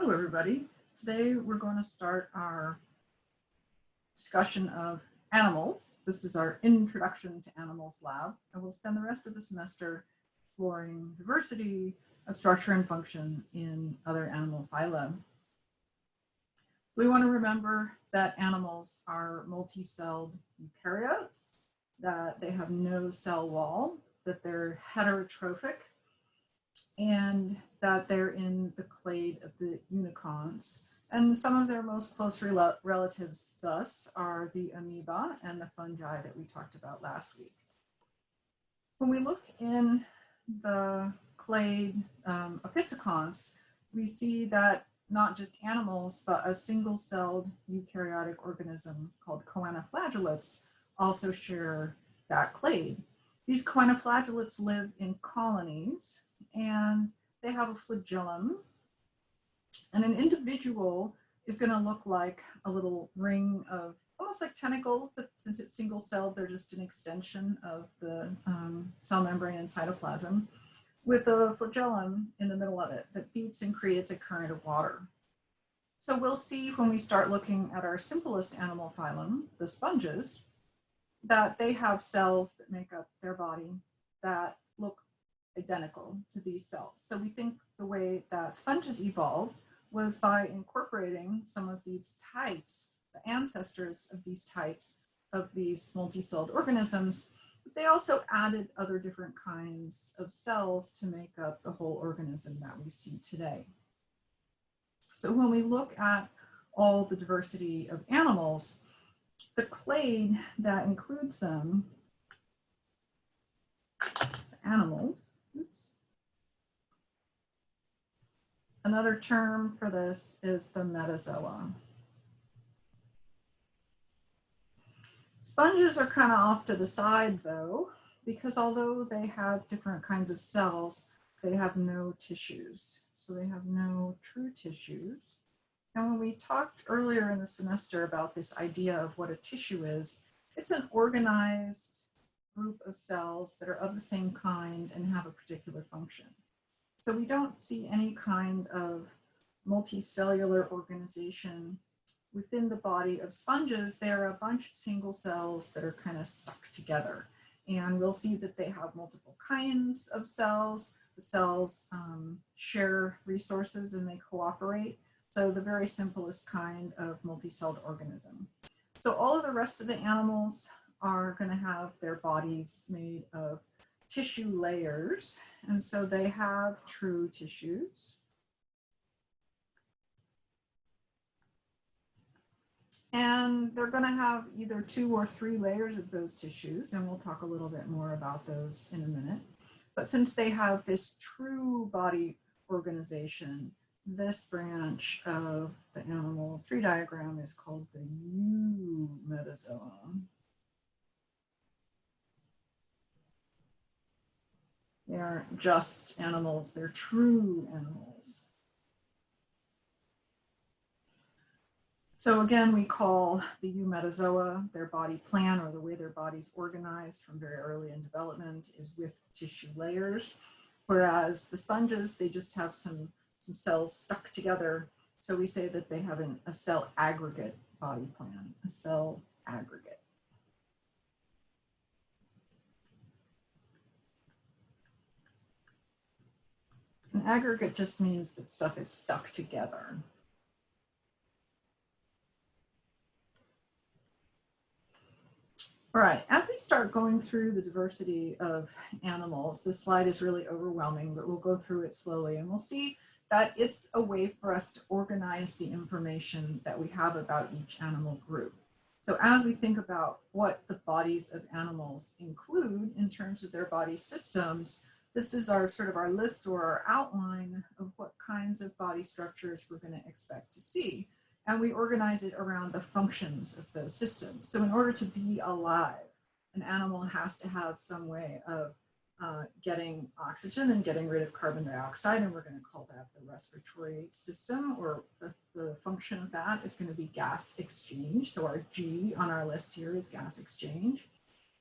Hello, everybody. Today we're going to start our discussion of animals. This is our Introduction to Animals lab, and we'll spend the rest of the semester exploring diversity of structure and function in other animal phyla. We want to remember that animals are multi-celled eukaryotes, that they have no cell wall, that they're heterotrophic, and that they're in the clade of the unicorns. And some of their most close relatives thus are the amoeba and the fungi that we talked about last week. When we look in the clade opisthecons, we see that not just animals, but a single-celled eukaryotic organism called choanoflagellates also share that clade. These choanoflagellates live in colonies, and they have a flagellum. And an individual is going to look like a little ring of almost like tentacles, but since it's single-celled, they're just an extension of the cell membrane and cytoplasm, with a flagellum in the middle of it that beats and creates a current of water. So we'll see when we start looking at our simplest animal phylum, the sponges, that they have cells that make up their body that look identical to these cells. So we think the way that sponges evolved was by incorporating some of these types, the ancestors of these types of these multi-celled organisms. But they also added other different kinds of cells to make up the whole organism that we see today. So when we look at all the diversity of animals, the clade that includes them, the animals, another term for this is the metazoa. Sponges are kind of off to the side though, because although they have different kinds of cells, they have no tissues. So they have no true tissues. And when we talked earlier in the semester about this idea of what a tissue is, it's an organized group of cells that are of the same kind and have a particular function. So we don't see any kind of multicellular organization within the body of sponges. They're a bunch of single cells that are kind of stuck together. And we'll see that they have multiple kinds of cells. The cells share resources and they cooperate. So the very simplest kind of multi-celled organism. So all of the rest of the animals are going to have their bodies made of tissue layers. And so they have true tissues. And they're going to have either 2 or 3 layers of those tissues. And we'll talk a little bit more about those in a minute. But since they have this true body organization, this branch of the animal tree diagram is called the eumetazoa. They aren't just animals, they're true animals. So again, we call the eumetazoa their body plan, or the way their body's organized from very early in development is with tissue layers. Whereas the sponges, they just have some cells stuck together. So we say that they have a cell aggregate body plan, a cell aggregate. An aggregate just means that stuff is stuck together. All right, as we start going through the diversity of animals, this slide is really overwhelming, but we'll go through it slowly and we'll see that it's a way for us to organize the information that we have about each animal group. So as we think about what the bodies of animals include in terms of their body systems, this is our sort of our list or our outline of what kinds of body structures we're going to expect to see. And we organize it around the functions of those systems. So in order to be alive, an animal has to have some way of getting oxygen and getting rid of carbon dioxide, and we're going to call that the respiratory system, or the function of that is going to be gas exchange. So our G on our list here is gas exchange.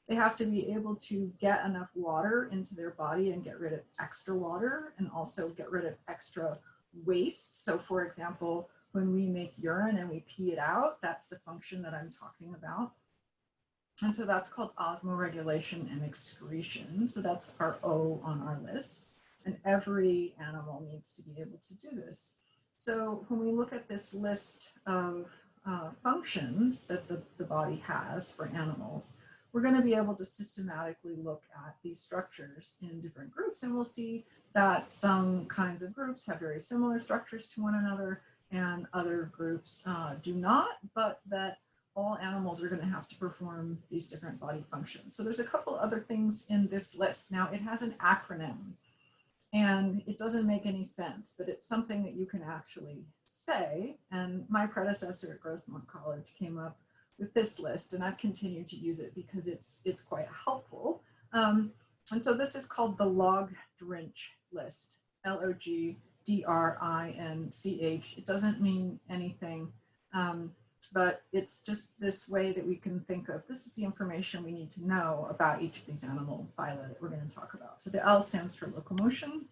They have to be able to get enough water into their body and get rid of extra water, and also get rid of extra waste. So for example, when we make urine and we pee it out, that's the function that I'm talking about. And so that's called osmoregulation and excretion. So that's our O on our list. And every animal needs to be able to do this. So when we look at this list of functions that the body has for animals, we're going to be able to systematically look at these structures in different groups. And we'll see that some kinds of groups have very similar structures to one another and other groups do not, but that all animals are going to have to perform these different body functions. So there's a couple other things in this list. Now it has an acronym and it doesn't make any sense, but it's something that you can actually say. And my predecessor at Grossmont College came up with this list, and I've continued to use it because it's quite helpful. And so this is called the log-drinch list, Logdrinch. It doesn't mean anything, but it's just this way that we can think of, this is the information we need to know about each of these animal phyla that we're going to talk about. So the L stands for locomotion.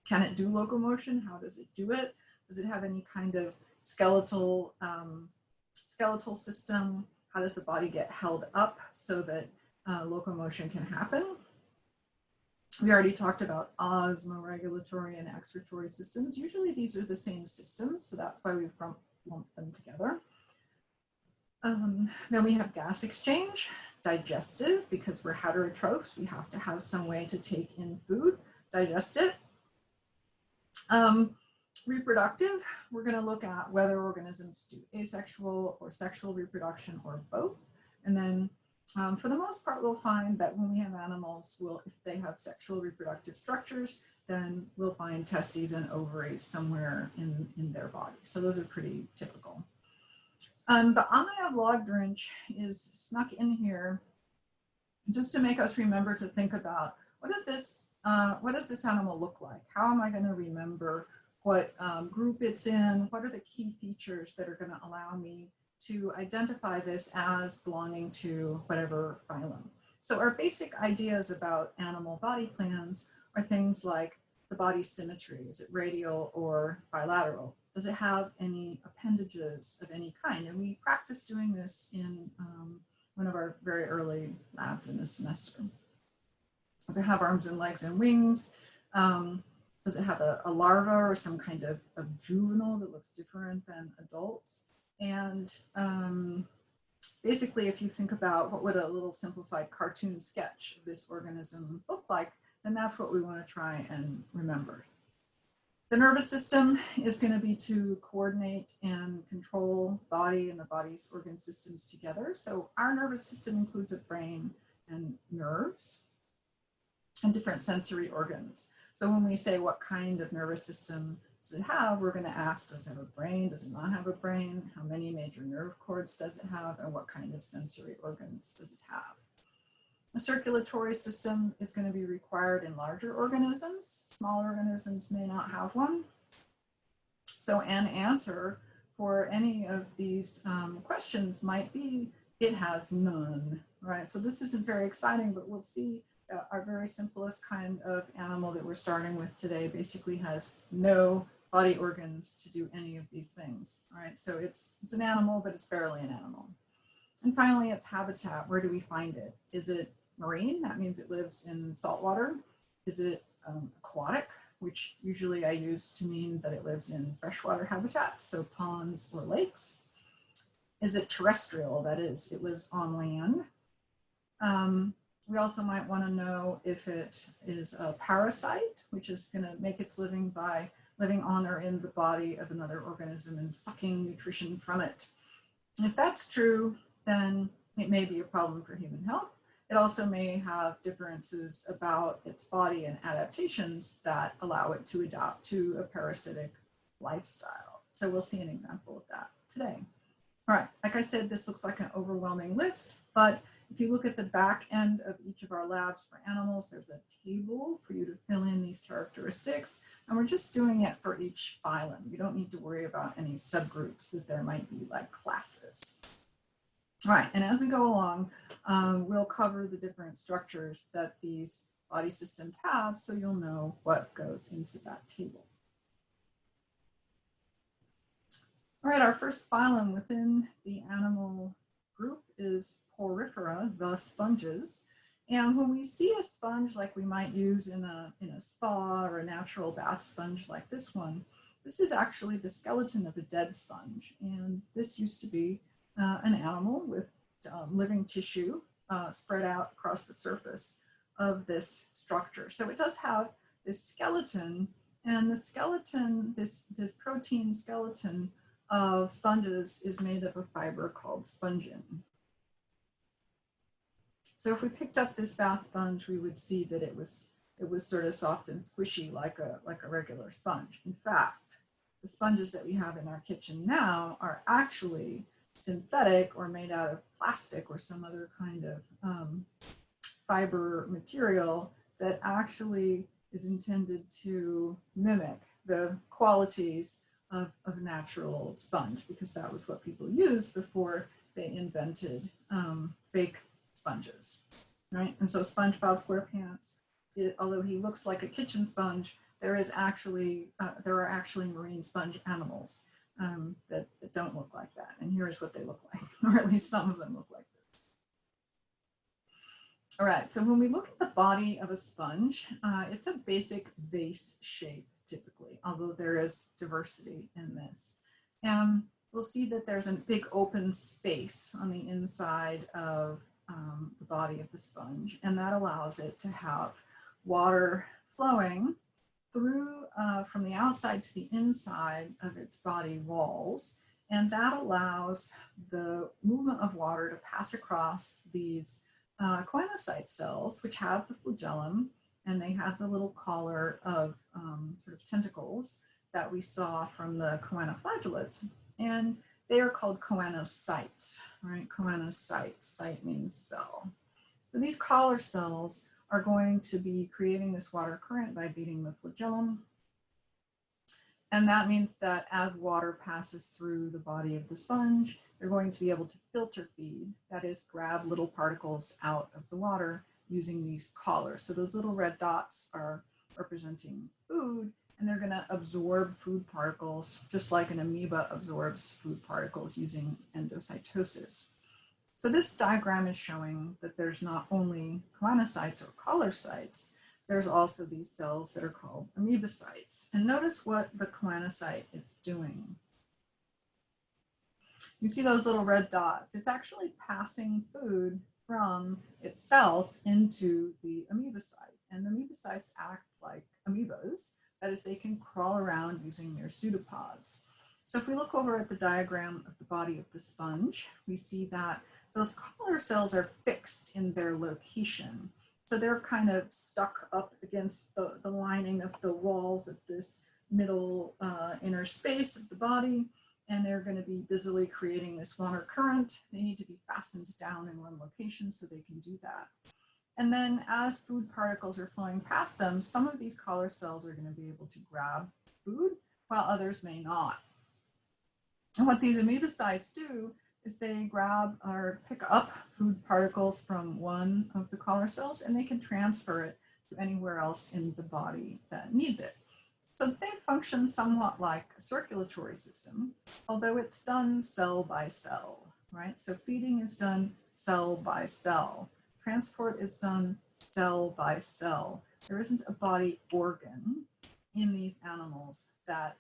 Can it do locomotion? How does it do it? Does it have any kind of skeletal system? How does the body get held up so that locomotion can happen? We already talked about osmoregulatory and excretory systems. Usually these are the same systems, so that's why we've lumped them together. Then we have gas exchange, digestive, because we're heterotrophs, we have to have some way to take in food, digest it. Reproductive, we're going to look at whether organisms do asexual or sexual reproduction or both. And then for the most part, we'll find that when we have animals, if they have sexual reproductive structures, then we'll find testes and ovaries somewhere in their body. So those are pretty typical. The I of log-drinch is snuck in here just to make us remember to think about what does this animal look like? How am I going to remember what group it's in? What are the key features that are going to allow me to identify this as belonging to whatever phylum? So our basic ideas about animal body plans are things like the body symmetry. Is it radial or bilateral? Does it have any appendages of any kind? And we practiced doing this in one of our very early labs in this semester. Does it have arms and legs and wings? Does it have a larva or some kind of juvenile that looks different than adults? And basically, if you think about what would a little simplified cartoon sketch of this organism look like, then that's what we want to try and remember. The nervous system is going to be to coordinate and control body and the body's organ systems together. So our nervous system includes a brain and nerves and different sensory organs. So when we say what kind of nervous system does it have, we're going to ask, does it have a brain? Does it not have a brain? How many major nerve cords does it have? And what kind of sensory organs does it have? A circulatory system is going to be required in larger organisms. Smaller organisms may not have one. So an answer for any of these questions might be, it has none, right? So this isn't very exciting, but we'll see our very simplest kind of animal that we're starting with today basically has no body organs to do any of these things, all right? So it's an animal, but it's barely an animal. And finally, its habitat. Where do we find it? Is it marine? That means it lives in salt water. Is it aquatic, which usually I use to mean that it lives in freshwater habitats, so ponds or lakes? Is it terrestrial? That is, it lives on land. We also might want to know if it is a parasite, which is going to make its living by living on or in the body of another organism and sucking nutrition from it. If that's true, then it may be a problem for human health. It also may have differences about its body and adaptations that allow it to adapt to a parasitic lifestyle. So we'll see an example of that today. All right, like I said, this looks like an overwhelming list, but if you look at the back end of each of our labs for animals, there's a table for you to fill in these characteristics, and we're just doing it for each phylum. You don't need to worry about any subgroups that there might be like classes. All right, and as we go along, we'll cover the different structures that these body systems have, so you'll know what goes into that table. All right, our first phylum within the animal group is Porifera, the sponges. And when we see a sponge like we might use in a spa or a natural bath sponge like this one, this is actually the skeleton of a dead sponge. And this used to be an animal with living tissue spread out across the surface of this structure. So it does have this skeleton, and the skeleton, this protein skeleton of sponges is made of a fiber called spongin. So if we picked up this bath sponge, we would see that it was sort of soft and squishy like a regular sponge. In fact, the sponges that we have in our kitchen now are actually synthetic or made out of plastic or some other kind of fiber material that actually is intended to mimic the qualities of natural sponge, because that was what people used before they invented fake sponges, right? And so SpongeBob SquarePants, although he looks like a kitchen sponge, there are actually marine sponge animals that don't look like that. And here's what they look like, or at least some of them look like this. All right, so when we look at the body of a sponge, it's a basic vase shape typically, although there is diversity in this. And we'll see that there's a big open space on the inside of the body of the sponge, and that allows it to have water flowing through from the outside to the inside of its body walls, and that allows the movement of water to pass across these choanocyte cells, which have the flagellum, and they have the little collar of sort of tentacles that we saw from the choanoflagellates. And they are called choanocytes, right? Choanocytes, site means cell. So these collar cells are going to be creating this water current by beating the flagellum. And that means that as water passes through the body of the sponge, they're going to be able to filter feed, that is, grab little particles out of the water using these collars. So those little red dots are representing food, and they're going to absorb food particles just like an amoeba absorbs food particles using endocytosis. So this diagram is showing that there's not only choanocytes or collar sites, there's also these cells that are called amoebocytes. And notice what the choanocyte is doing. You see those little red dots. It's actually passing food from itself into the amoebocyte. And the amoebocytes act like amoebas. That is, they can crawl around using their pseudopods. So if we look over at the diagram of the body of the sponge, we see that those collar cells are fixed in their location. So they're kind of stuck up against the lining of the walls of this middle inner space of the body, and they're going to be busily creating this water current. They need to be fastened down in one location so they can do that. And then as food particles are flowing past them, some of these collar cells are going to be able to grab food while others may not. And what these amoebocytes do is they grab or pick up food particles from one of the collar cells, and they can transfer it to anywhere else in the body that needs it. So they function somewhat like a circulatory system, although it's done cell by cell, right? So feeding is done cell by cell. Transport is done cell by cell. There isn't a body organ in these animals that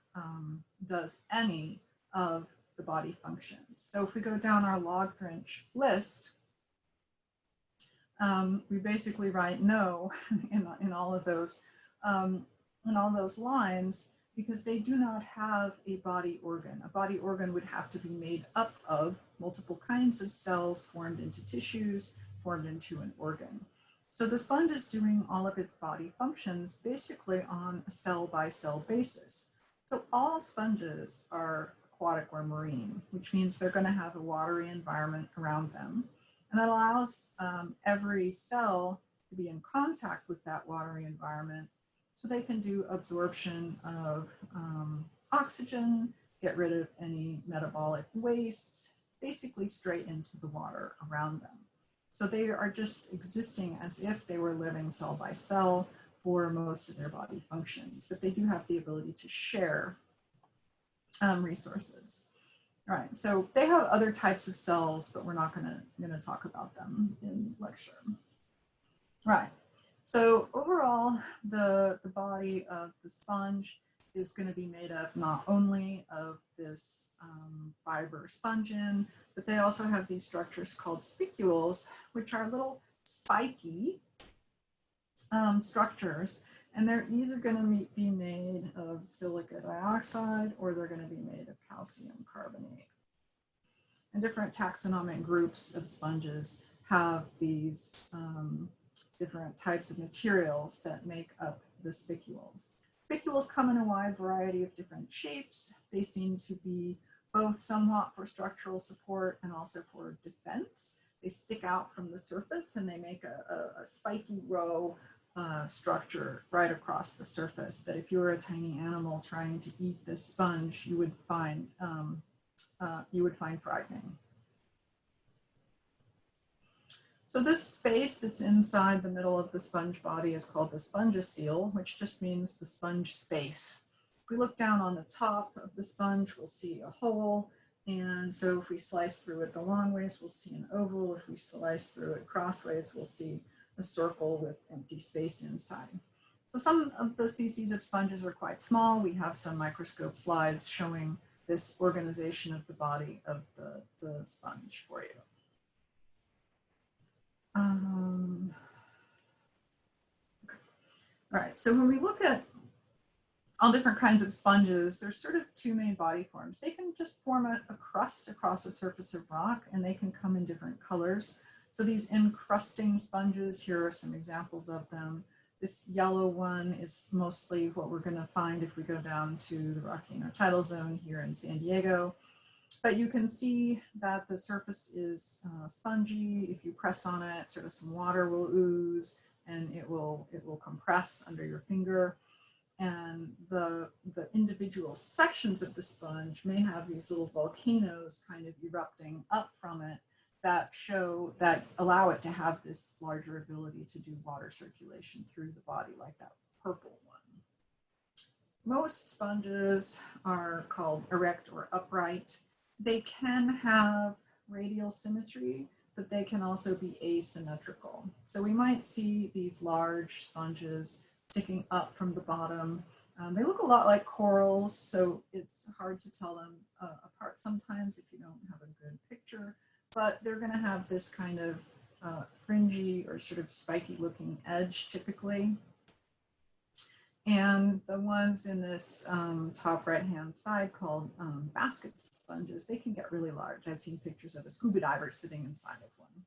does any of the body functions. So if we go down our log-drench list, we basically write no in all of those lines, because they do not have a body organ. A body organ would have to be made up of multiple kinds of cells formed into tissues, formed into an organ. So the sponge is doing all of its body functions basically on a cell-by-cell basis. So all sponges are aquatic or marine, which means they're going to have a watery environment around them. And that allows every cell to be in contact with that watery environment so they can do absorption of oxygen, get rid of any metabolic wastes, basically straight into the water around them. So they are just existing as if they were living cell by cell for most of their body functions, but they do have the ability to share resources. All right, so they have other types of cells, but we're not gonna talk about them in lecture. Right. So overall, the body of the sponge is going to be made up not only of this fiber spongin, but they also have these structures called spicules, which are little spiky structures, and they're either going to be made of silica dioxide or they're going to be made of calcium carbonate. And different taxonomic groups of sponges have these different types of materials that make up the spicules. Spicules come in a wide variety of different shapes. They seem to be both somewhat for structural support and also for defense. They stick out from the surface and they make a spiky row structure right across the surface that if you were a tiny animal trying to eat this sponge, you would find frightening. So this space that's inside the middle of the sponge body is called the spongiocele, which just means the sponge space. If we look down on the top of the sponge, we'll see a hole. And so if we slice through it the long ways, we'll see an oval. If we slice through it crossways, we'll see a circle with empty space inside. So some of the species of sponges are quite small. We have some microscope slides showing this organization of the body of the sponge for you. All right, so when we look at all different kinds of sponges, there's sort of two main body forms. They can just form a crust across the surface of rock, and they can come in different colors. So these encrusting sponges, here are some examples of them. This yellow one is mostly what we're going to find if we go down to the Rocky Intertidal Zone here in San Diego. But you can see that the surface is spongy. If you press on it, sort of some water will ooze and it will compress under your finger. And the individual sections of the sponge may have these little volcanoes kind of erupting up from it that allow it to have this larger ability to do water circulation through the body, like that purple one. Most sponges are called erect or upright. They can have radial symmetry, but they can also be asymmetrical. So we might see these large sponges sticking up from the bottom. They look a lot like corals, so it's hard to tell them apart sometimes if you don't have a good picture, but they're going to have this kind of fringy or sort of spiky looking edge typically. And the ones in this top right-hand side called basket sponges, they can get really large. I've seen pictures of a scuba diver sitting inside of one.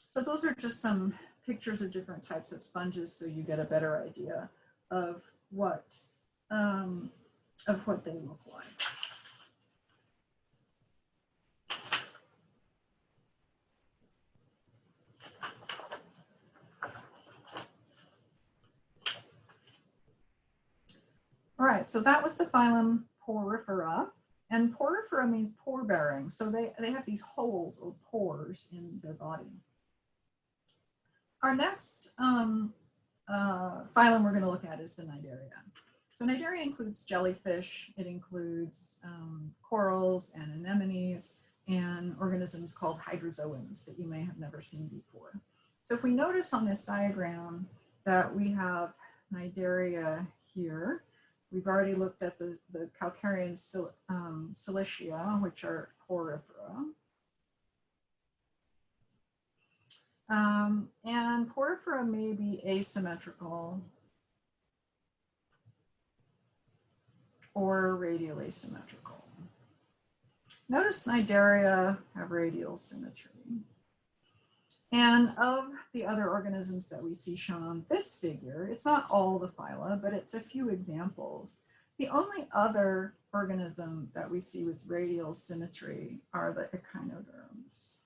So those are just some pictures of different types of sponges so you get a better idea of what they look like. All right, so that was the phylum Porifera. And Porifera means pore bearing. So they have these holes or pores in their body. Our next phylum we're going to look at is the Cnidaria. So Cnidaria includes jellyfish. It includes corals and anemones and organisms called hydrozoans that you may have never seen before. So if we notice on this diagram that we have Cnidaria here, we've already looked at the calcarean silicia, which are Porifera. And Porifera may be asymmetrical or radial asymmetrical. Notice Cnidaria have radial symmetry. And of the other organisms that we see shown on this figure, it's not all the phyla, but it's a few examples. The only other organism that we see with radial symmetry are the echinoderms.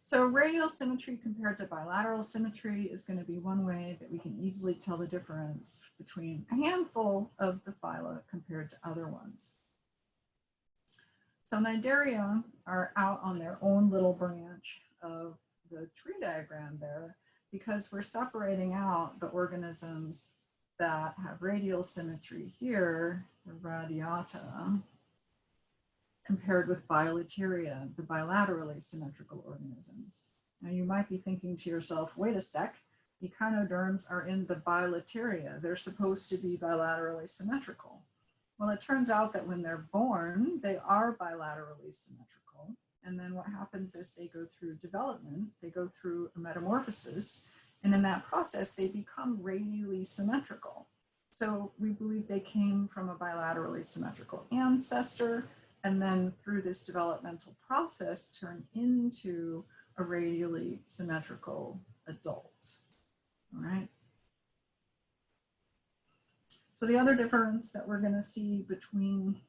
So radial symmetry compared to bilateral symmetry is going to be one way that we can easily tell the difference between a handful of the phyla compared to other ones. So Cnidaria are out on their own little branch of the tree diagram there because we're separating out the organisms that have radial symmetry here, the radiata, compared with bilateria, the bilaterally symmetrical organisms. Now you might be thinking to yourself, wait a sec, echinoderms are in the bilateria. They're supposed to be bilaterally symmetrical. Well, it turns out that when they're born, they are bilaterally symmetrical. And then what happens is they go through development, they go through a metamorphosis, and in that process, they become radially symmetrical. So we believe they came from a bilaterally symmetrical ancestor, and then through this developmental process, turn into a radially symmetrical adult. All right. So the other difference that we're going to see between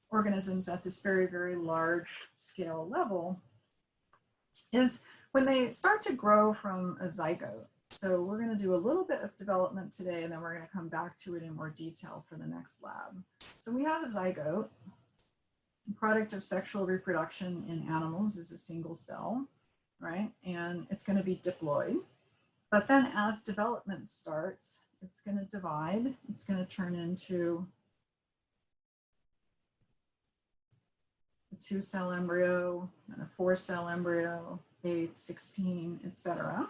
organisms at this very, very large scale level is when they start to grow from a zygote. So we're going to do a little bit of development today, and then we're going to come back to it in more detail for the next lab. So we have a zygote. The product of sexual reproduction in animals is a single cell, right? And it's going to be diploid. But then as development starts, it's going to divide. It's going to turn into a 2-cell embryo, and a 4-cell embryo, 8, 16, etc.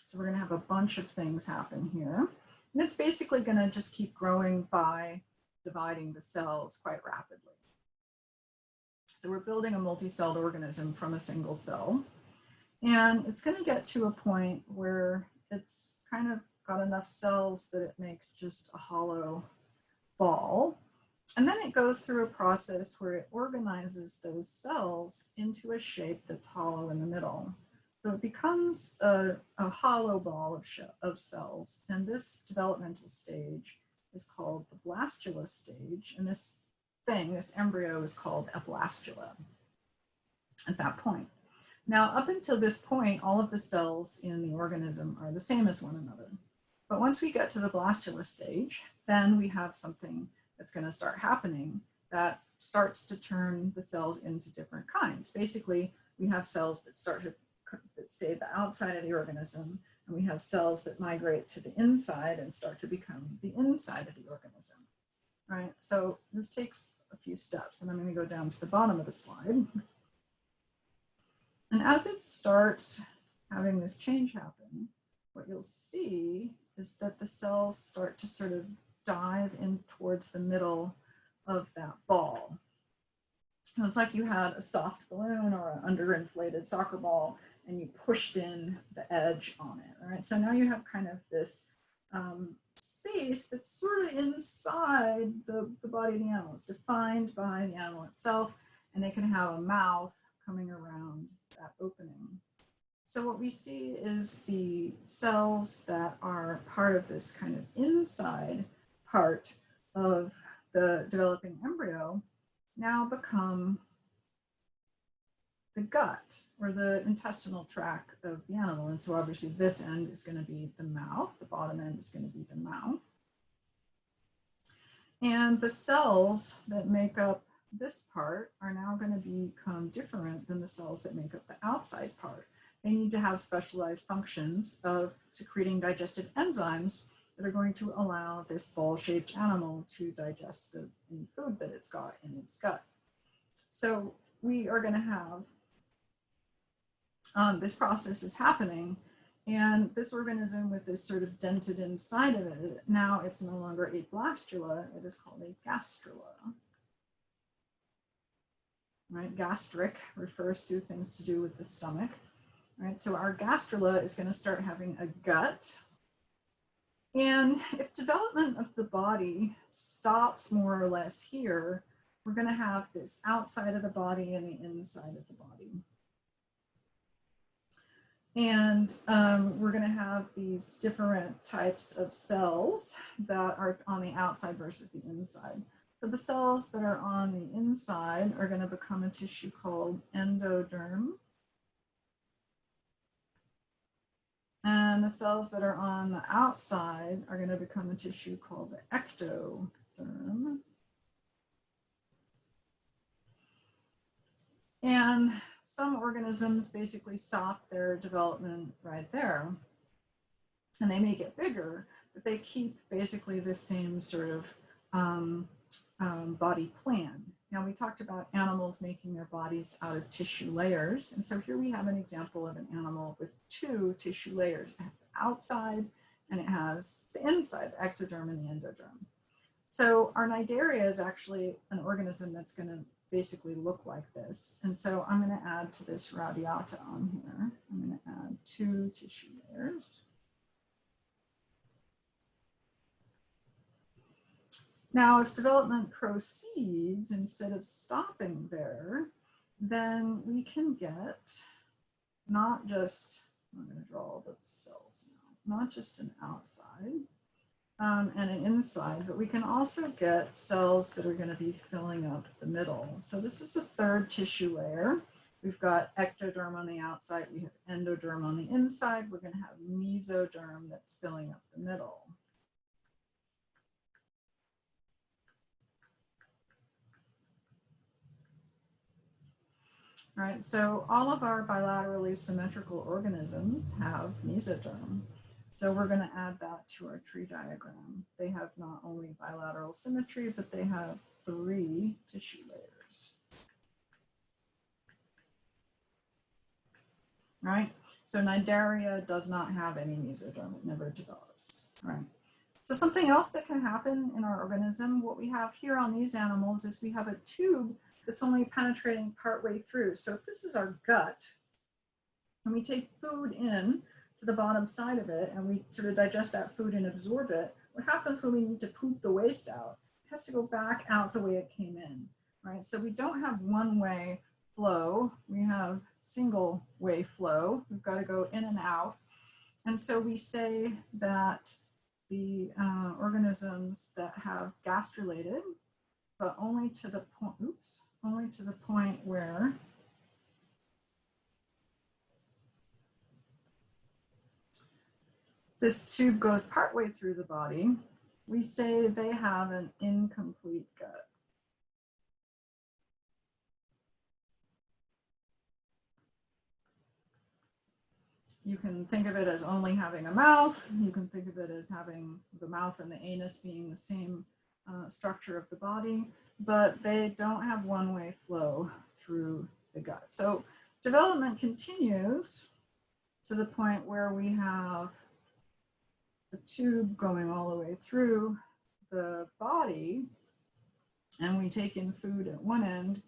So we're going to have a bunch of things happen here. And it's basically going to just keep growing by dividing the cells quite rapidly. So we're building a multi-celled organism from a single cell. And it's going to get to a point where it's kind of got enough cells that it makes just a hollow ball. And then it goes through a process where it organizes those cells into a shape that's hollow in the middle. So it becomes a hollow ball of cells. And this developmental stage is called the blastula stage. And this embryo is called a blastula at that point. Now, up until this point, all of the cells in the organism are the same as one another. But once we get to the blastula stage, then we have something that's going to start happening that starts to turn the cells into different kinds. Basically, we have cells that stay at the outside of the organism, and we have cells that migrate to the inside and start to become the inside of the organism, right? So this takes a few steps, and I'm going to go down to the bottom of the slide. And as it starts having this change happen, what you'll see is that the cells start to sort of dive in towards the middle of that ball. And it's like you had a soft balloon or an underinflated soccer ball, and you pushed in the edge on it, all right? So now you have kind of this space that's sort of inside the body of the animal. It's defined by the animal itself, and they can have a mouth coming around that opening. So what we see is the cells that are part of this kind of inside part of the developing embryo now become the gut or the intestinal tract of the animal. And so obviously this end is going to be the mouth, the bottom end is going to be the mouth. And the cells that make up this part are now going to become different than the cells that make up the outside part. They need to have specialized functions of secreting digestive enzymes that are going to allow this ball-shaped animal to digest the food that it's got in its gut. So we are going to have this process is happening, and this organism with this sort of dented inside of it, now it's no longer a blastula, it is called a gastrula. Right? Gastric refers to things to do with the stomach. Right? So our gastrula is going to start having a gut. And if development of the body stops more or less here, we're going to have this outside of the body and the inside of the body. And we're going to have these different types of cells that are on the outside versus the inside. So the cells that are on the inside are going to become a tissue called endoderm. And the cells that are on the outside are going to become a tissue called the ectoderm. And some organisms basically stop their development right there, and they may get bigger, but they keep basically the same sort of body plan. Now, we talked about animals making their bodies out of tissue layers. And so here we have an example of an animal with two tissue layers. It has the outside and it has the inside, the ectoderm and the endoderm. So our Cnidaria is actually an organism that's going to basically look like this. And so I'm going to add to this radiata on here. I'm going to add two tissue layers. Now, if development proceeds instead of stopping there, then we can get not just, I'm going to draw all those cells now, not just an outside and an inside, but we can also get cells that are going to be filling up the middle. So this is a third tissue layer. We've got ectoderm on the outside, we have endoderm on the inside, we're going to have mesoderm that's filling up the middle. Right, so all of our bilaterally symmetrical organisms have mesoderm. So we're going to add that to our tree diagram. They have not only bilateral symmetry, but they have 3 tissue layers. Right, so Cnidaria does not have any mesoderm, it never develops. Right. So something else that can happen in our organism, what we have here on these animals is we have a tube that's only penetrating partway through. So if this is our gut, and we take food in to the bottom side of it, and we sort of digest that food and absorb it, what happens when we need to poop the waste out? It has to go back out the way it came in, right? So we don't have one-way flow. We have single-way flow. We've got to go in and out. And so we say that the organisms that have gastrulated, but only to the point, only to the point where this tube goes partway through the body, we say they have an incomplete gut. You can think of it as only having a mouth. You can think of it as having the mouth and the anus being the same structure of the body, but they don't have one-way flow through the gut. So development continues to the point where we have the tube going all the way through the body, and we take in food at one end,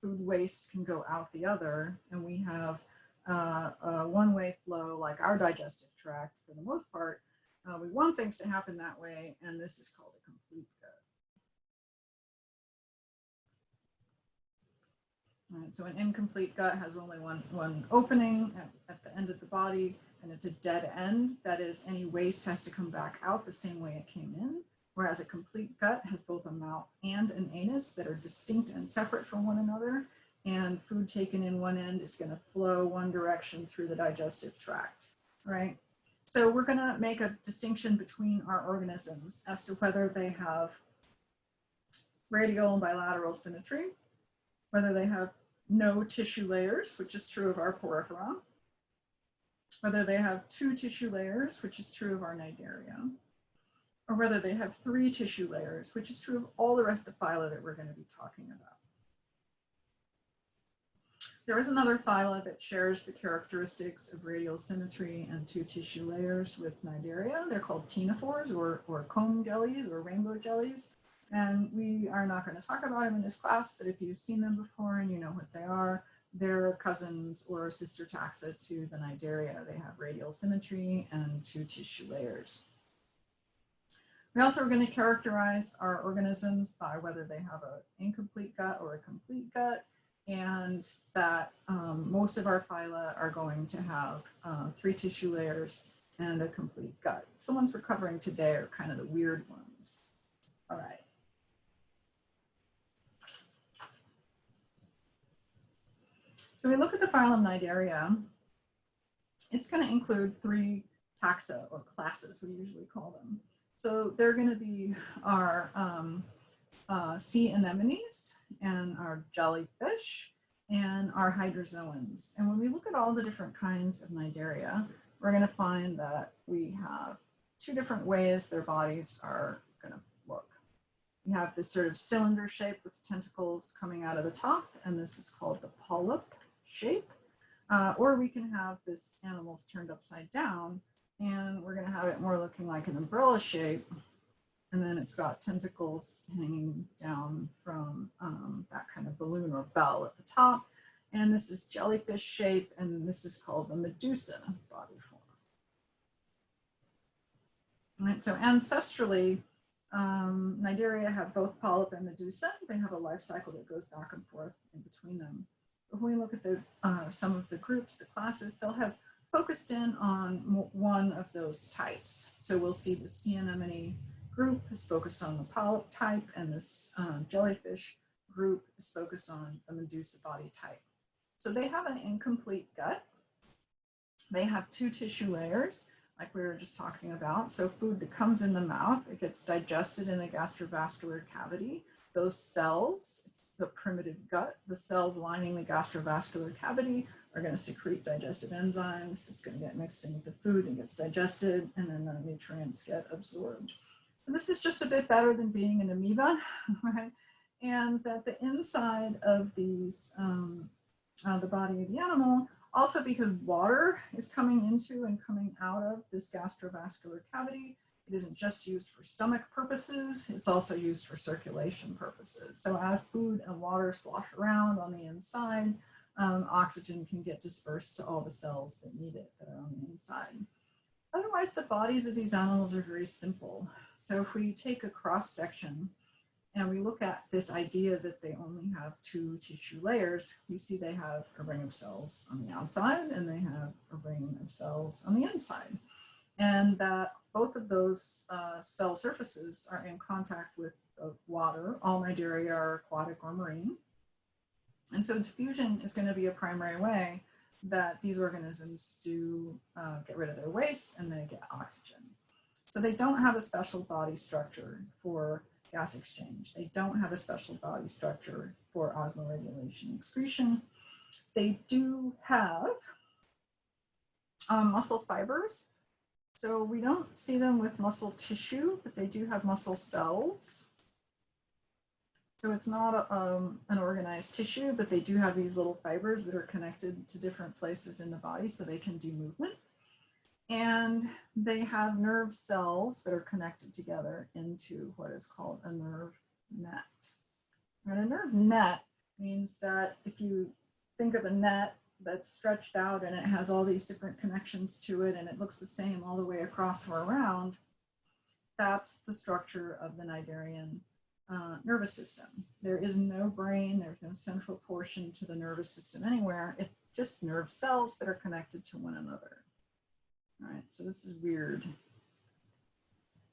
food waste can go out the other, and we have a one-way flow like our digestive tract for the most part. We want things to happen that way, and this is called a complete gut. All right, so an incomplete gut has only one opening at the end of the body, and it's a dead end. That is, any waste has to come back out the same way it came in, whereas a complete gut has both a mouth and an anus that are distinct and separate from one another, and food taken in one end is going to flow one direction through the digestive tract, right? So we're going to make a distinction between our organisms as to whether they have radial and bilateral symmetry, whether they have no tissue layers, which is true of our Porifera, whether they have 2 tissue layers, which is true of our Cnidaria, or whether they have 3 tissue layers, which is true of all the rest of the phyla that we're going to be talking about. There is another phyla that shares the characteristics of radial symmetry and 2 tissue layers with Cnidaria. They're called ctenophores or comb jellies or rainbow jellies. And we are not going to talk about them in this class, but if you've seen them before and you know what they are, they're cousins or sister taxa to the Cnidaria. They have radial symmetry and 2 tissue layers. We also are going to characterize our organisms by whether they have an incomplete gut or a complete gut, and that most of our phyla are going to have 3 tissue layers and a complete gut. So the ones we're covering today are kind of the weird ones. All right. So we look at the phylum Cnidaria. It's going to include 3 taxa or classes, we usually call them. So they're going to be our sea anemones and our jellyfish and our hydrozoans. And when we look at all the different kinds of Cnidaria, we're going to find that we have two different ways their bodies are going to look. You have this sort of cylinder shape with tentacles coming out of the top, and this is called the polyp shape. Or we can have this animal's turned upside down, and we're going to have it more looking like an umbrella shape. And then it's got tentacles hanging down from that kind of balloon or bell at the top. And this is jellyfish shape, and this is called the Medusa body form. All right, so ancestrally, Cnidaria have both polyp and Medusa. They have a life cycle that goes back and forth in between them. But when we look at the, some of the groups, the classes, they'll have focused in on one of those types. So we'll see the sea anemone group is focused on the polyp type, and this jellyfish group is focused on the Medusa body type. So they have an incomplete gut. They have two tissue layers, like we were just talking about. So food that comes in the mouth, it gets digested in the gastrovascular cavity. Those cells, it's the primitive gut, the cells lining the gastrovascular cavity are going to secrete digestive enzymes. It's going to get mixed in with the food and gets digested, and then the nutrients get absorbed. And this is just a bit better than being an amoeba, right? And that the inside of these, the body of the animal, also because water is coming into and coming out of this gastrovascular cavity, it isn't just used for stomach purposes, it's also used for circulation purposes. So as food and water slosh around on the inside, oxygen can get dispersed to all the cells that need it that are on the inside. Otherwise, the bodies of these animals are very simple. So if we take a cross section and we look at this idea that they only have two tissue layers, we see they have a ring of cells on the outside and they have a ring of cells on the inside. And that both of those cell surfaces are in contact with water. All Cnidaria are aquatic or marine. And so diffusion is going to be a primary way that these organisms do get rid of their waste and they get oxygen. So they don't have a special body structure for gas exchange. They don't have a special body structure for osmoregulation excretion. They do have muscle fibers. So we don't see them with muscle tissue, but they do have muscle cells. So it's not an organized tissue, but they do have these little fibers that are connected to different places in the body so they can do movement. And they have nerve cells that are connected together into what is called a nerve net. And a nerve net means that if you think of a net that's stretched out and it has all these different connections to it and it looks the same all the way across or around, that's the structure of the Cnidarian nervous system. There is no brain, there's no central portion to the nervous system anywhere. It's just nerve cells that are connected to one another. All right, so this is weird.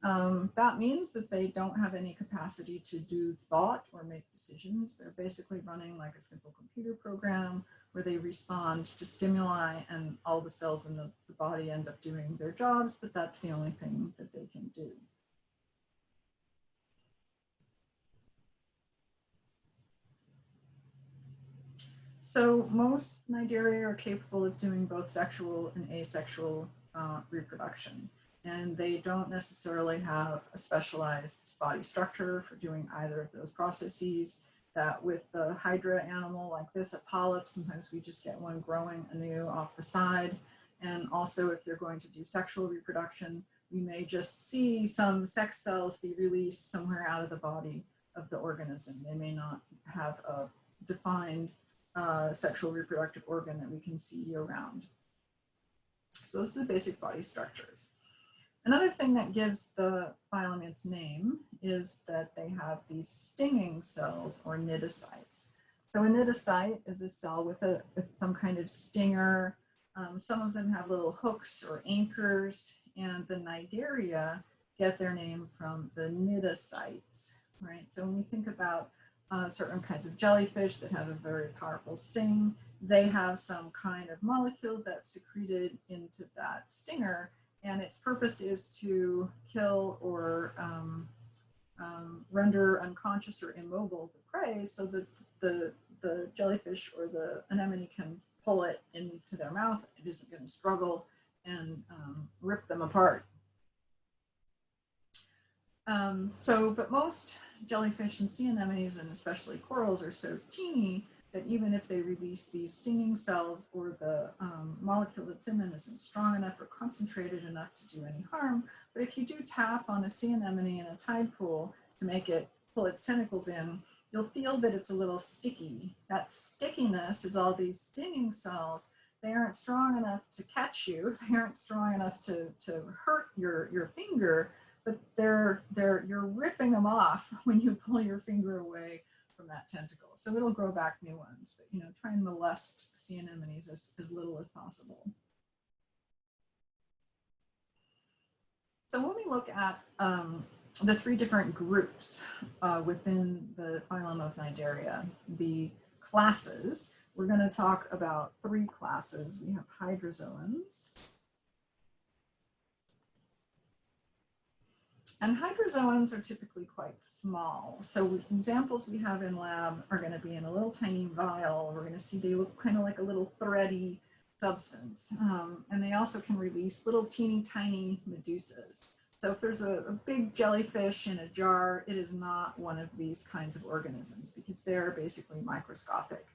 That means that they don't have any capacity to do thought or make decisions. They're basically running like a simple computer program where they respond to stimuli and all the cells in the body end up doing their jobs, but that's the only thing that they can do. So most Cnidaria are capable of doing both sexual and asexual reproduction. And they don't necessarily have a specialized body structure for doing either of those processes. That with the hydra animal like this, a polyp, sometimes we just get one growing anew off the side. And also if they're going to do sexual reproduction, we may just see some sex cells be released somewhere out of the body of the organism. They may not have a defined sexual reproductive organ that we can see year round. So those are the basic body structures. Another thing that gives the phylum its name is that they have these stinging cells or cnidocytes. So a cnidocyte is a cell with some kind of stinger. Some of them have little hooks or anchors, and the Cnidaria get their name from the cnidocytes, right? So when we think about certain kinds of jellyfish that have a very powerful sting, they have some kind of molecule that's secreted into that stinger, and its purpose is to kill or render unconscious or immobile the prey so that the jellyfish or the anemone can pull it into their mouth. It isn't going to struggle and rip them apart. But most jellyfish and sea anemones, and especially corals, are so teeny that even if they release these stinging cells or the molecule that's in them isn't strong enough or concentrated enough to do any harm, but if you do tap on a sea anemone in a tide pool to make it pull its tentacles in, you'll feel that it's a little sticky. That stickiness is all these stinging cells. They aren't strong enough to catch you. They aren't strong enough to hurt your finger, but you're ripping them off when you pull your finger away from that tentacle. So it'll grow back new ones, but try and molest sea anemones as little as possible. So when we look at the three different groups within the phylum of Cnidaria, the classes, we're going to talk about three classes. We have hydrozoans. And hydrozoans are typically quite small. So examples we have in lab are going to be in a little tiny vial. We're going to see they look kind of like a little thready substance. And they also can release little teeny tiny medusas. So if there's a big jellyfish in a jar, it is not one of these kinds of organisms because they're basically microscopic.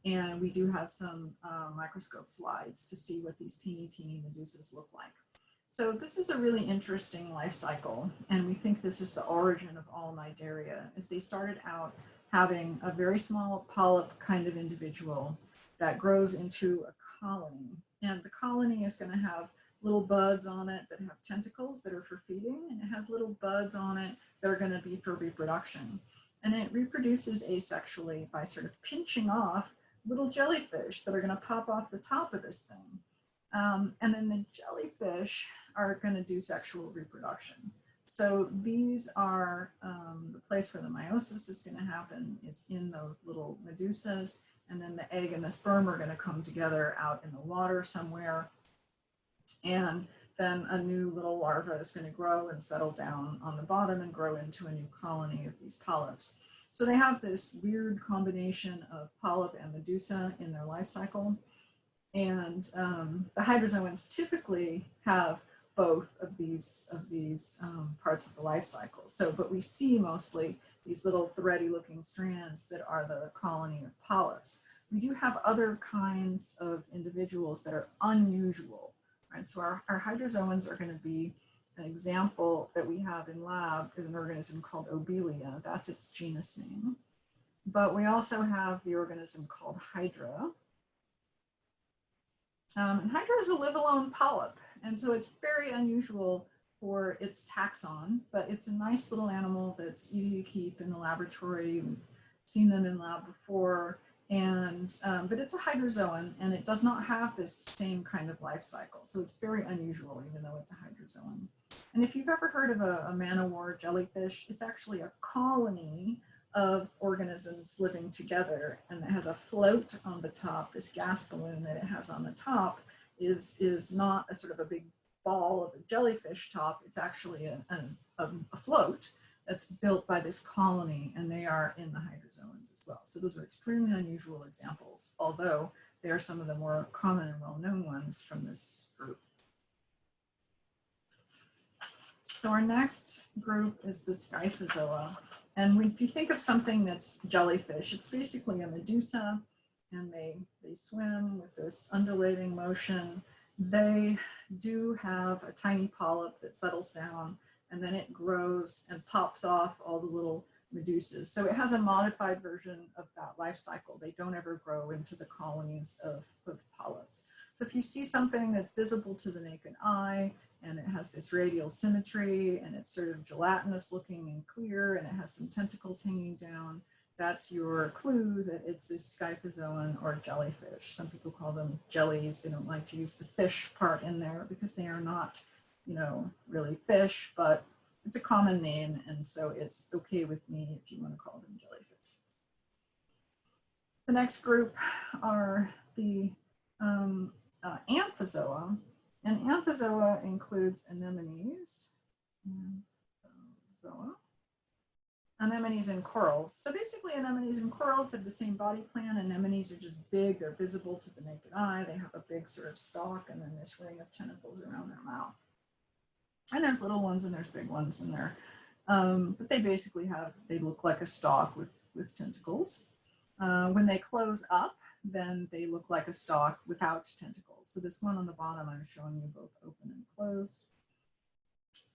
And we do have some microscope slides to see what these teeny medusas look like. So this is a really interesting life cycle, and we think this is the origin of all Cnidaria, as they started out having a very small polyp kind of individual that grows into a colony. And the colony is going to have little buds on it that have tentacles that are for feeding, and it has little buds on it that are going to be for reproduction. And it reproduces asexually by sort of pinching off little jellyfish that are going to pop off the top of this thing. And then the jellyfish are going to do sexual reproduction. So these are the place where the meiosis is going to happen is in those little medusas, and then the egg and the sperm are going to come together out in the water somewhere, and then a new little larva is going to grow and settle down on the bottom and grow into a new colony of these polyps. So they have this weird combination of polyp and medusa in their life cycle. And the hydrozoans typically have both of these parts of the life cycle. So, but we see mostly these little thready looking strands that are the colony of polyps. We do have other kinds of individuals that are unusual, right? So our hydrozoans are going to be an example that we have in lab is an organism called Obelia. That's its genus name. But we also have the organism called Hydra. And Hydra is a live-alone polyp, and so it's very unusual for its taxon, but it's a nice little animal that's easy to keep in the laboratory. We've seen them in lab before, and but it's a hydrozoan, and it does not have this same kind of life cycle, so it's very unusual, even though it's a hydrozoan. And if you've ever heard of a man-o-war jellyfish, it's actually a colony of organisms living together, and it has a float on the top. This gas balloon that it has on the top is not a sort of a big ball of a jellyfish top. It's actually a float that's built by this colony, and they are in the hydrozoans as well. So those are extremely unusual examples, although they are some of the more common and well-known ones from this group. So our next group is the Scyphozoa. And if you think of something that's jellyfish, it's basically a medusa, and they swim with this undulating motion. They do have a tiny polyp that settles down, and then it grows and pops off all the little medusas. So it has a modified version of that life cycle. They don't ever grow into the colonies of polyps. So if you see something that's visible to the naked eye, and it has this radial symmetry, and it's sort of gelatinous looking and clear, and it has some tentacles hanging down, that's your clue that it's this Scyphozoan or jellyfish. Some people call them jellies. They don't like to use the fish part in there because they are not, really fish, but it's a common name, and so it's okay with me if you want to call them jellyfish. The next group are the Amphizoa. And Amphizoa includes anemones, anemones and corals. So basically anemones and corals have the same body plan. Anemones are just big, they're visible to the naked eye. They have a big sort of stalk and then this ring of tentacles around their mouth. And there's little ones and there's big ones, and they're But they basically they look like a stalk with tentacles. When they close up, then they look like a stalk without tentacles. So this one on the bottom, I'm showing you both open and closed.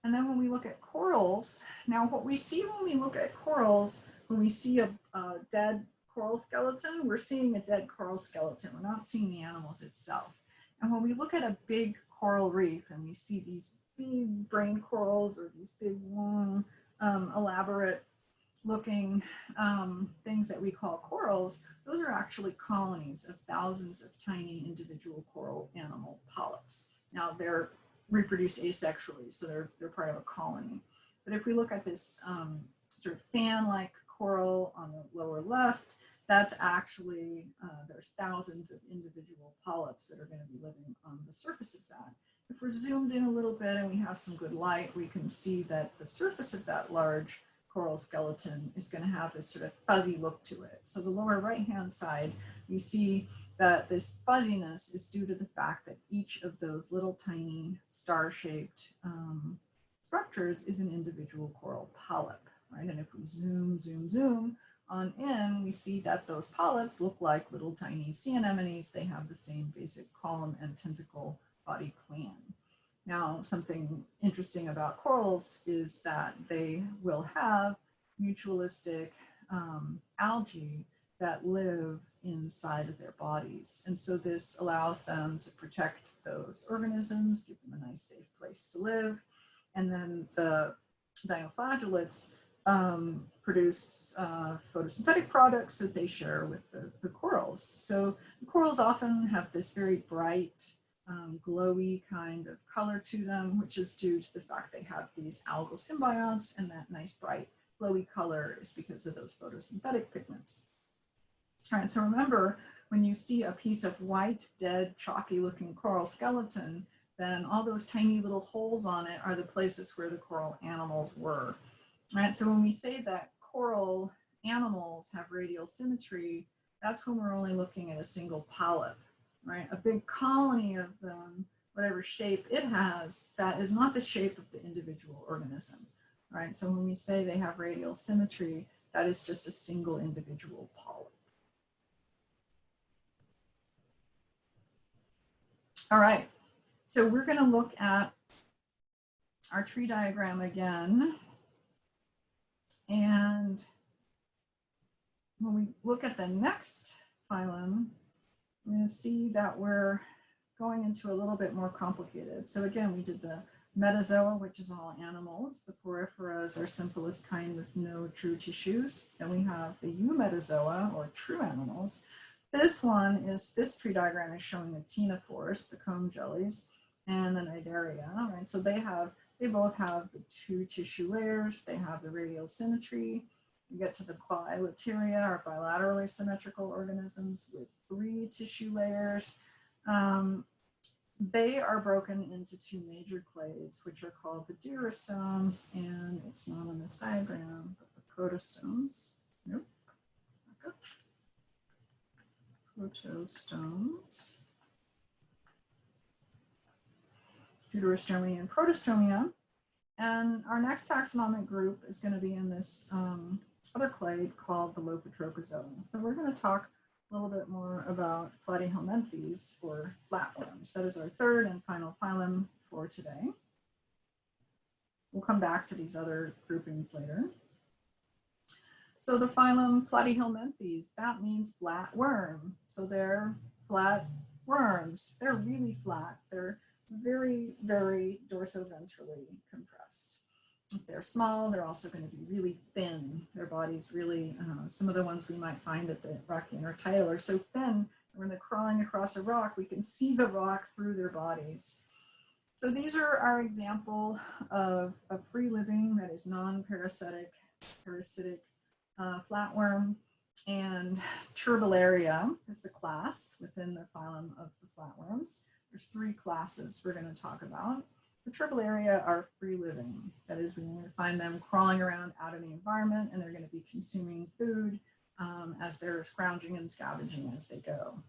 And then when we look at corals, now what we see when we look at corals, when we see a dead coral skeleton, we're seeing a dead coral skeleton. We're not seeing the animals itself. And when we look at a big coral reef and we see these big brain corals or these big long, elaborate looking things that we call corals, those are actually colonies of thousands of tiny individual coral animal polyps. Now they're reproduced asexually, so they're part of a colony. But if we look at this sort of fan-like coral on the lower left, that's actually, there's thousands of individual polyps that are going to be living on the surface of that. If we're zoomed in a little bit and we have some good light, we can see that the surface of that large coral skeleton is going to have this sort of fuzzy look to it. So the lower right-hand side, we see that this fuzziness is due to the fact that each of those little tiny star-shaped structures is an individual coral polyp, right? And if we zoom on in, we see that those polyps look like little tiny sea anemones. They have the same basic column and tentacle body plan. Now, something interesting about corals is that they will have mutualistic algae that live inside of their bodies. And so this allows them to protect those organisms, give them a nice safe place to live. And then the dinoflagellates produce photosynthetic products that they share with the corals. So the corals often have this very bright, glowy kind of color to them, which is due to the fact they have these algal symbionts, and that nice bright glowy color is because of those photosynthetic pigments. All right, so remember, when you see a piece of white, dead, chalky looking coral skeleton, then all those tiny little holes on it are the places where the coral animals were. All right, so when we say that coral animals have radial symmetry, that's when we're only looking at a single polyp, right? A big colony of them, whatever shape it has, that is not the shape of the individual organism, right? So when we say they have radial symmetry, that is just a single individual polyp. All right, so we're going to look at our tree diagram again. And when we look at the next phylum, we're going to see that we're going into a little bit more complicated. So again, we did the metazoa, which is all animals. The poriferas are simplest kind with no true tissues. Then we have the eumetazoa, or true animals. This tree diagram is showing the ctenophores, the comb jellies, and the Cnidaria, right? So they both have the two tissue layers. They have the radial symmetry. You get to the Quailiteria, or bilaterally symmetrical organisms with 3 tissue layers. They are broken into 2 major clades, which are called the dirostomes, and it's not on this diagram, but the protostomes. Nope. Back up. Protostomes, Deuterostomia and Protostomia. And our next taxonomic group is going to be in this other clade called the Lopetrochozoa. So we're going to talk a little bit more about Platyhelminthes, or flatworms. That is our third and final phylum for today. We'll come back to these other groupings later. So the phylum Platyhelminthes, that means flat worm. So they're flat worms. They're really flat. They're very, very dorsoventrally compressed. If they're small, they're also going to be really thin. Their bodies really, some of the ones we might find at the rocky intertidal are so thin, when they're crawling across a rock, we can see the rock through their bodies. So these are our example of a free living that is non-parasitic, parasitic flatworm, and Turbellaria is the class within the phylum of the flatworms. There's 3 classes we're going to talk about. The Turbellaria are free living. That is, we're going to find them crawling around out in the environment, and they're going to be consuming food as they're scrounging and scavenging as they go.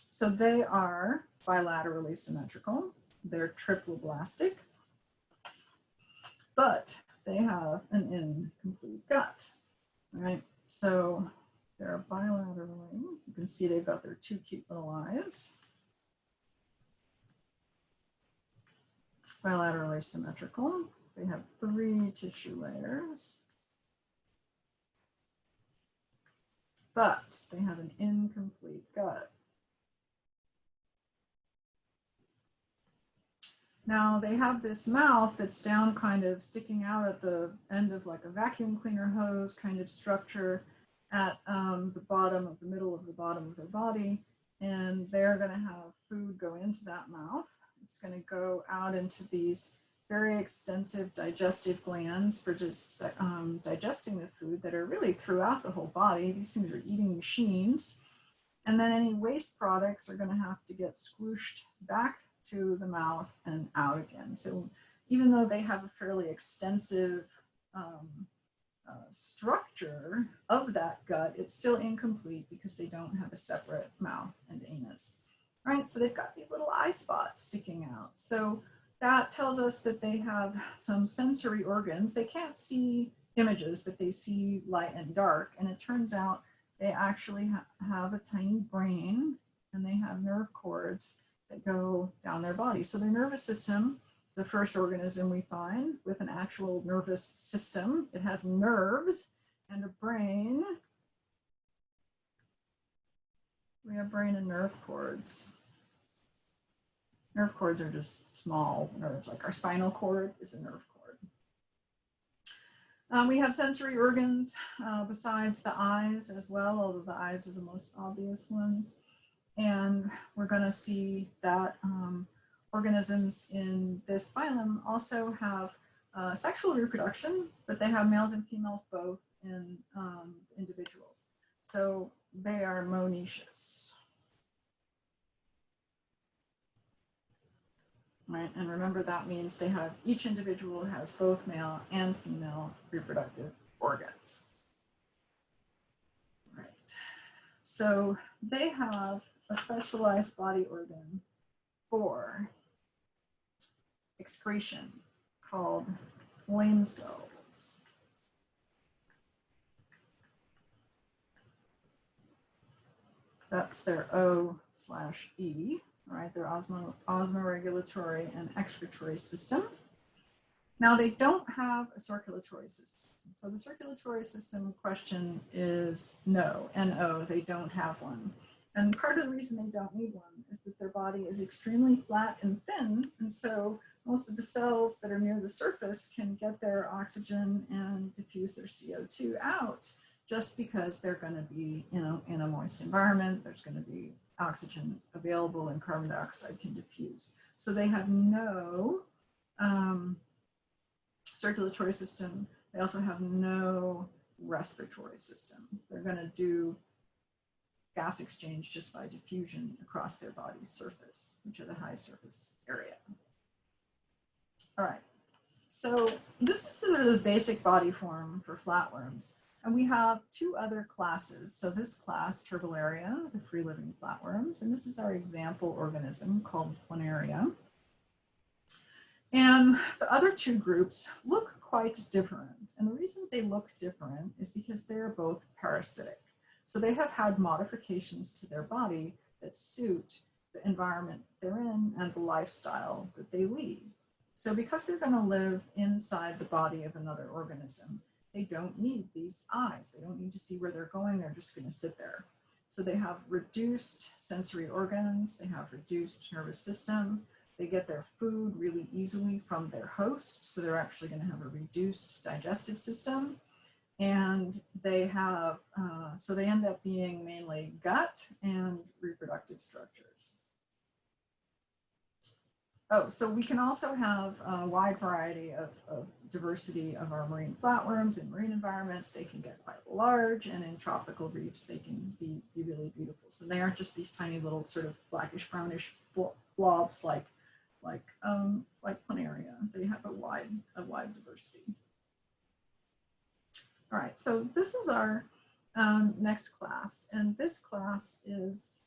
So they are bilaterally symmetrical. They're triploblastic, but they have an incomplete gut, right? So they're bilaterally, you can see they've got their two cute little eyes. Bilaterally symmetrical. They have 3 tissue layers, but they have an incomplete gut. Now they have this mouth that's down, kind of sticking out at the end of like a vacuum cleaner hose kind of structure at the bottom of the middle of the bottom of their body. And they're going to have food go into that mouth. It's going to go out into these very extensive digestive glands for just digesting the food that are really throughout the whole body. These things are eating machines. And then any waste products are going to have to get squooshed back to the mouth and out again. So even though they have a fairly extensive structure of that gut, it's still incomplete because they don't have a separate mouth and anus. All right, so they've got these little eye spots sticking out. So that tells us that they have some sensory organs. They can't see images, but they see light and dark. And it turns out they actually have a tiny brain, and they have nerve cords that go down their body. So their nervous system is the first organism we find with an actual nervous system. It has nerves and a brain. We have brain and nerve cords. Nerve cords are just small nerves, like our spinal cord is a nerve cord. We have sensory organs besides the eyes as well, although the eyes are the most obvious ones. And we're going to see that organisms in this phylum also have sexual reproduction, but they have males and females both in individuals. So they are monoecious. Right, and remember that means they have, each individual has both male and female reproductive organs. Right, so they have a specialized body organ for excretion called flame cells. That's their O/E. Right, their osmoregulatory and excretory system. Now they don't have a circulatory system. So the circulatory system question is no, N-O, they don't have one. And part of the reason they don't need one is that their body is extremely flat and thin. And so most of the cells that are near the surface can get their oxygen and diffuse their CO2 out just because they're going to be, in a moist environment. There's going to be oxygen available and carbon dioxide can diffuse. So they have no circulatory system. They also have no respiratory system. They're going to do gas exchange just by diffusion across their body's surface, which are the high surface area. All right, so this is sort of the basic body form for flatworms. And we have 2 other classes. So this class, Turbellaria, the free-living flatworms, and this is our example organism called Planaria. And the other 2 groups look quite different. And the reason they look different is because they're both parasitic. So they have had modifications to their body that suit the environment they're in and the lifestyle that they lead. So because they're going to live inside the body of another organism, they don't need these eyes. They don't need to see where they're going. They're just going to sit there. So they have reduced sensory organs. They have reduced nervous system. They get their food really easily from their host. So they're actually going to have a reduced digestive system. And they have, so they end up being mainly gut and reproductive structures. Oh, so we can also have a wide variety of diversity of our marine flatworms in marine environments. They can get quite large, and in tropical reefs, they can be really beautiful. So they aren't just these tiny little sort of blackish brownish blobs like Planaria. They have a wide diversity. All right, so this is our next class, and this class is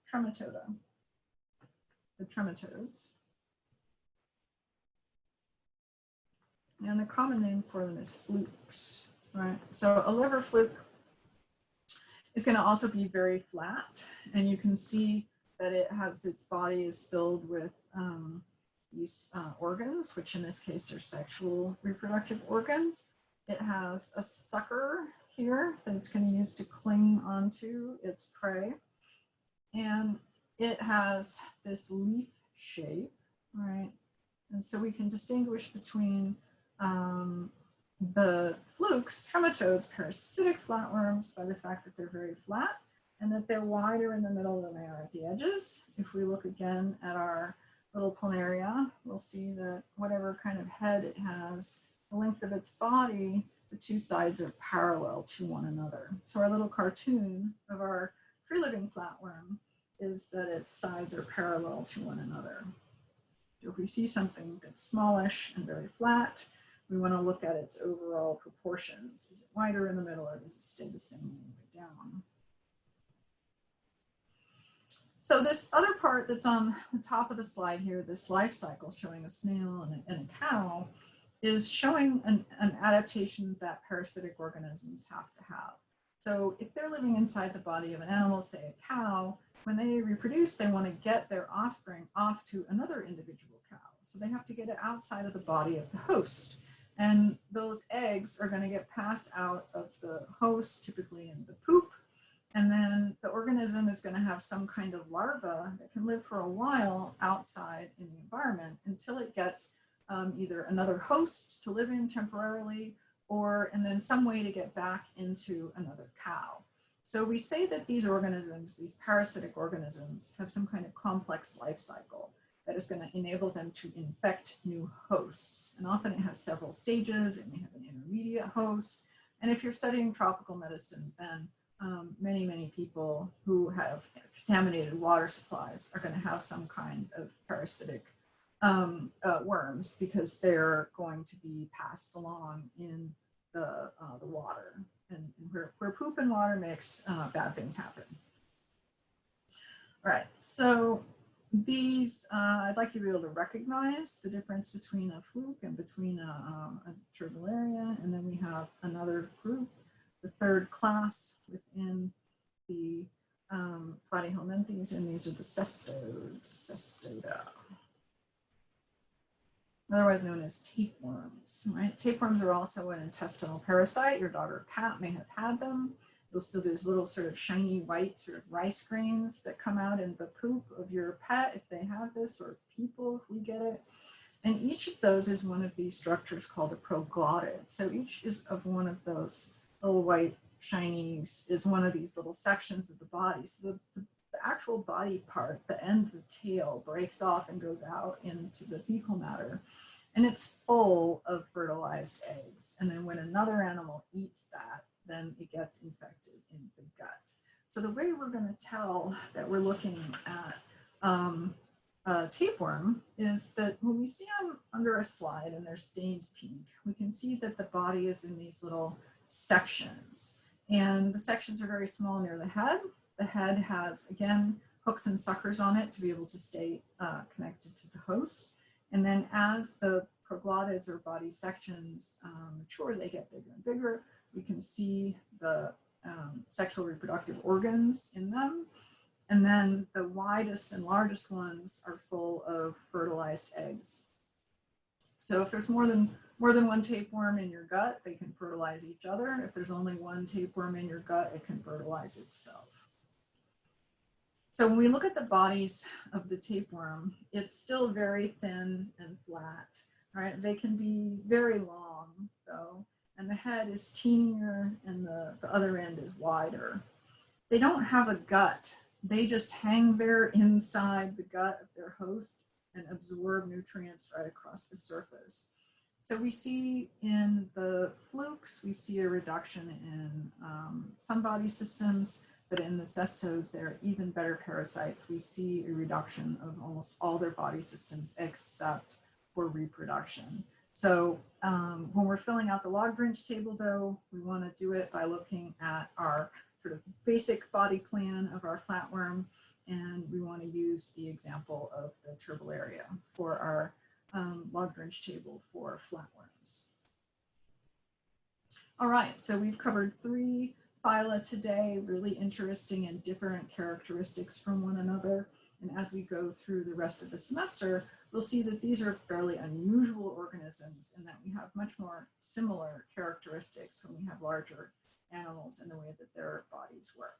Trematoda, the trematodes. And the common name for them is flukes, right? So a liver fluke is going to also be very flat, and you can see that it has its body is filled with these organs, which in this case are sexual reproductive organs. It has a sucker here that it's going to use to cling onto its prey, and it has this leaf shape, right? And so we can distinguish between the flukes, trematodes, parasitic flatworms, by the fact that they're very flat and that they're wider in the middle than they are at the edges. If we look again at our little planaria, we'll see that whatever kind of head it has, the length of its body, the two sides are parallel to one another. So our little cartoon of our free-living flatworm is that its sides are parallel to one another. If we see something that's smallish and very flat, we want to look at its overall proportions. Is it wider in the middle, or does it stay the same all the way down? So this other part that's on the top of the slide here, this life cycle showing a snail and a cow, is showing an adaptation that parasitic organisms have to have. So if they're living inside the body of an animal, say a cow, when they reproduce, they want to get their offspring off to another individual cow. So they have to get it outside of the body of the host. And those eggs are going to get passed out of the host, typically in the poop. And then the organism is going to have some kind of larva that can live for a while outside in the environment until it gets either another host to live in temporarily, or and then some way to get back into another cow. So we say that these organisms, these parasitic organisms, have some kind of complex life cycle that is going to enable them to infect new hosts. And often it has several stages. It may have an intermediate host. And if you're studying tropical medicine, then many people who have contaminated water supplies are going to have some kind of parasitic worms, because they're going to be passed along in the water. And where poop and water mix, bad things happen. All right, so these, I'd like you to be able to recognize the difference between a fluke and between a Turbularia, and then we have another group, the third class within the Platyhelminthes, and these are the cestodes, cestoda, otherwise known as tapeworms, right? Tapeworms are also an intestinal parasite. Your dog or cat may have had them. You'll see those little sort of shiny white sort of rice grains that come out in the poop of your pet if they have this, or people if we get it. And each of those is one of these structures called a proglottid. So each is of one of those little white shinies is one of these little sections of the body. So the actual body part, the end of the tail, breaks off and goes out into the fecal matter. And it's full of fertilized eggs. And then when another animal eats that, then it gets infected in the gut. So the way we're going to tell that we're looking at tapeworm is that when we see them under a slide and they're stained pink, we can see that the body is in these little sections. And the sections are very small near the head. The head has, again, hooks and suckers on it to be able to stay connected to the host. And then as the proglottids or body sections mature, they get bigger and bigger. We can see the sexual reproductive organs in them. And then the widest and largest ones are full of fertilized eggs. So if there's more than one tapeworm in your gut, they can fertilize each other. If there's only one tapeworm in your gut, it can fertilize itself. So when we look at the bodies of the tapeworm, it's still very thin and flat, right? They can be very long, though, and the head is teenier and the other end is wider. They don't have a gut. They just hang there inside the gut of their host and absorb nutrients right across the surface. So we see in the flukes, we see a reduction in some body systems, but in the cestodes, they're even better parasites. We see a reduction of almost all their body systems except for reproduction. So when we're filling out the log branch table, though, we want to do it by looking at our sort of basic body plan of our flatworm, and we want to use the example of the Turbularia for our log range table for flatworms. All right, so we've covered 3 phyla today, really interesting and different characteristics from one another. And as we go through the rest of the semester, we'll see that these are fairly unusual organisms and that we have much more similar characteristics when we have larger animals and the way that their bodies work.